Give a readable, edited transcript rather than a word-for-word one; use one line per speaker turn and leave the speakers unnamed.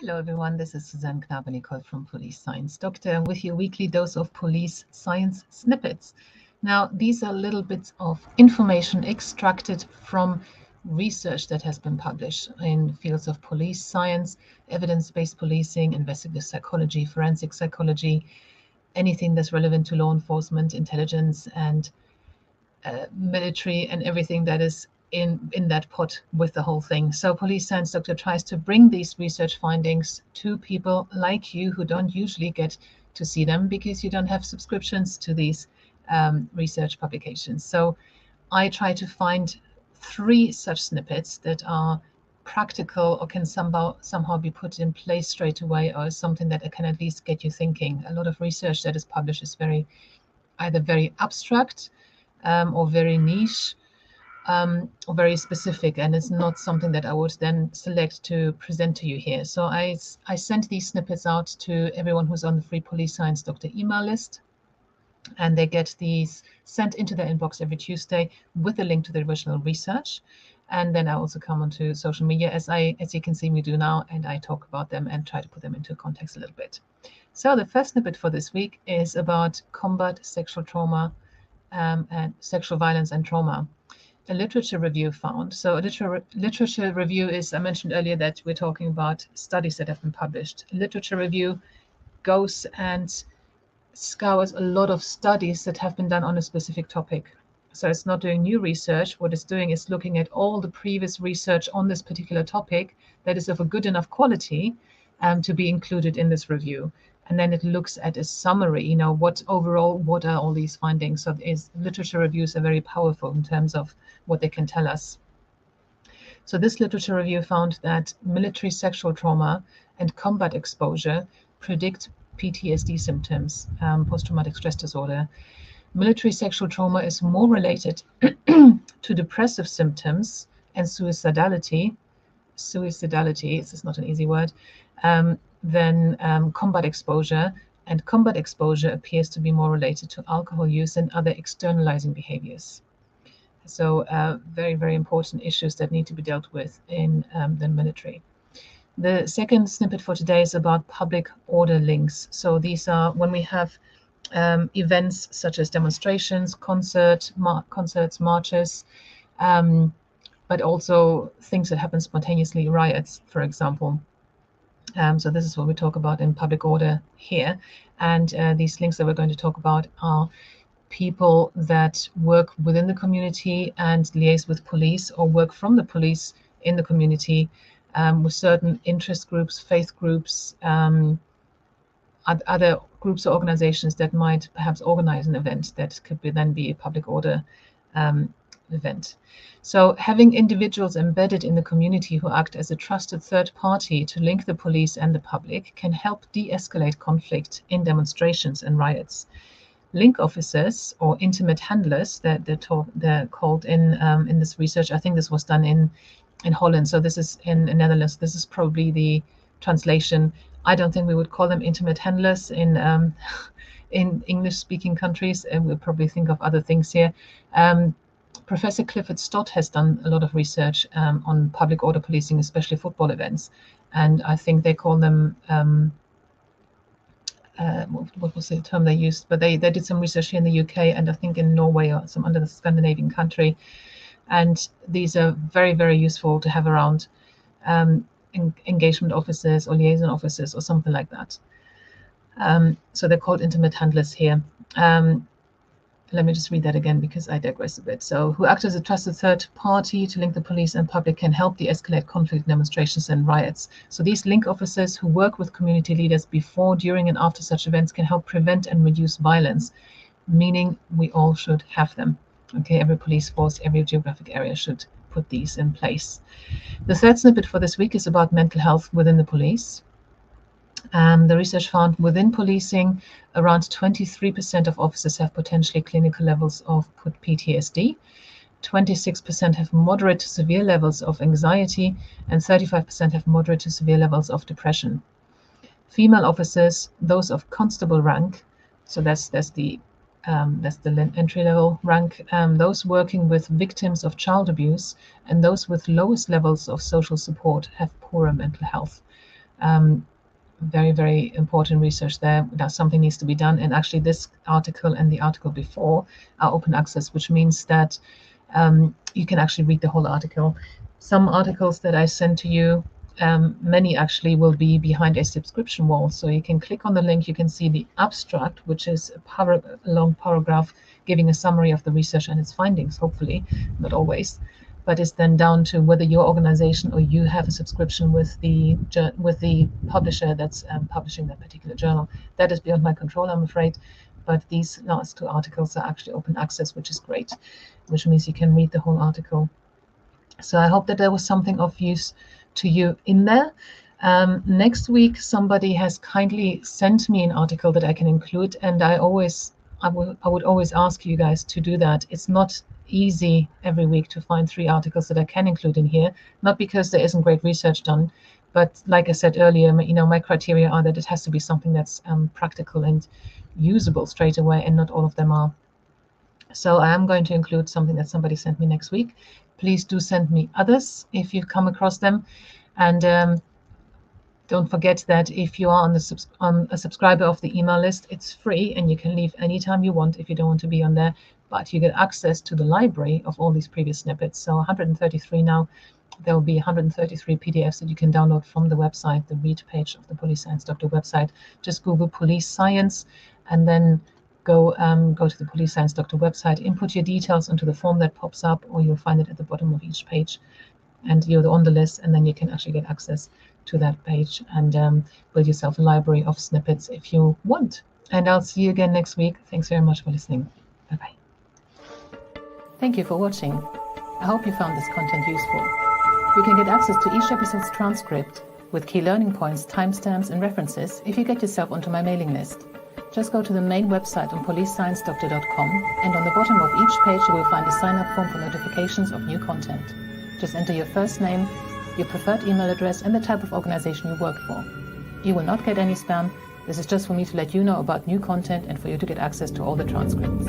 Hello everyone, this is Suzanne Knabe-Nicole from Police Science Doctor with your weekly dose of police science snippets. Now, these are little bits of information extracted from research that has been published in fields of police science, evidence-based policing, investigative psychology, forensic psychology, anything that's relevant to law enforcement, intelligence, and military, and everything that is in that pot with the whole thing. So Police Science Doctor tries to bring these research findings to people like you who don't usually get to see them because you don't have subscriptions to these research publications. So I try to find 3 such snippets that are practical or can somehow be put in place straight away, or something that can at least get you thinking. A lot of research that is published is either very abstract or very niche, or very specific, and it's not something that I would then select to present to you here. So I sent these snippets out to everyone who's on the free Police Science Doctor email list, and they get these sent into their inbox every Tuesday with a link to the original research. And then I also come onto social media, as you can see me do now, and I talk about them and try to put them into context a little bit. So the first snippet for this week is about combat sexual trauma and sexual violence and trauma. A literature review found. So a literature review is, I mentioned earlier that we're talking about studies that have been published. A literature review goes and scours a lot of studies that have been done on a specific topic. So it's not doing new research. What it's doing is looking at all the previous research on this particular topic that is of a good enough quality to be included in this review. And then it looks at a summary, what are all these findings. So literature reviews are very powerful in terms of what they can tell us. So this literature review found that military sexual trauma and combat exposure predict PTSD symptoms, post-traumatic stress disorder. Military sexual trauma is more related to depressive symptoms and suicidality, this is not an easy word, than combat exposure, and combat exposure appears to be more related to alcohol use and other externalizing behaviors. So very, very important issues that need to be dealt with in the military. The second snippet for today is about public order links. So these are when we have events such as demonstrations, concerts, marches, but also things that happen spontaneously, riots, for example. So this is what we talk about in public order here. And these links that we're going to talk about are people that work within the community and liaise with police, or work from the police in the community, with certain interest groups, faith groups, other groups or organizations that might perhaps organize an event that could then be a public order event. So having individuals embedded in the community who act as a trusted third party to link the police and the public can help de-escalate conflict in demonstrations and riots. Link officers, or intimate handlers, they're called in this research. I think this was done in Holland, so this is in the Netherlands. This is probably the translation. I don't think we would call them intimate handlers in English-speaking countries, and we'll probably think of other things here. Professor Clifford Stott has done a lot of research on public order policing, especially football events, and I think they call them what was the term they used? But they did some research here in the UK, and I think in Norway or some other Scandinavian country. And these are very, very useful to have around engagement officers or liaison officers or something like that. So they're called intimate handlers here. Let me just read that again because I digress a bit. So who act as a trusted third party to link the police and public can help de-escalate conflict, demonstrations and riots. So these link officers who work with community leaders before, during and after such events can help prevent and reduce violence, meaning we all should have them. Okay, every police force, every geographic area should put these in place. The third snippet for this week is about mental health within the police. The research found within policing, around 23% of officers have potentially clinical levels of PTSD, 26% have moderate to severe levels of anxiety, and 35% have moderate to severe levels of depression. Female officers, those of constable rank, so that's the entry-level rank, those working with victims of child abuse, and those with lowest levels of social support have poorer mental health. Very, very important research there. That something needs to be done. And actually, this article and the article before are open access, which means that you can actually read the whole article. Some articles that I send to you, many actually will be behind a subscription wall. So you can click on the link, you can see the abstract, which is a long paragraph giving a summary of the research and its findings, hopefully, not always. But it's then down to whether your organization or you have a subscription with the publisher that's publishing that particular journal. That is beyond my control, I'm afraid. But these last two articles are actually open access, which is great, which means you can read the whole article. So I hope that there was something of use to you in there. Next week, somebody has kindly sent me an article that I can include, and I would always ask you guys to do that. It's not easy every week to find 3 articles that I can include in here, not because there isn't great research done, but like I said earlier, my criteria are that it has to be something that's practical and usable straight away, and not all of them are. So I am going to include something that somebody sent me next week. Please do send me others if you come across them. And don't forget that if you are on a subscriber of the email list, it's free and you can leave anytime you want if you don't want to be on there. But you get access to the library of all these previous snippets. So 133 now. There will be 133 PDFs that you can download from the website, the read page of the Police Science Doctor website. Just Google Police Science and then go to the Police Science Doctor website, input your details into the form that pops up, or you'll find it at the bottom of each page. And you're on the list, and then you can actually get access to that page and build yourself a library of snippets if you want. And I'll see you again next week. Thanks very much for listening. Bye-bye. Thank you for watching. I hope you found this content useful. You can get access to each episode's transcript with key learning points, timestamps, and references if you get yourself onto my mailing list. Just go to the main website on policesciencedoctor.com, and on the bottom of each page you will find a sign-up form for notifications of new content. Just enter your first name, your preferred email address, and the type of organization you work for. You will not get any spam. This is just for me to let you know about new content and for you to get access to all the transcripts.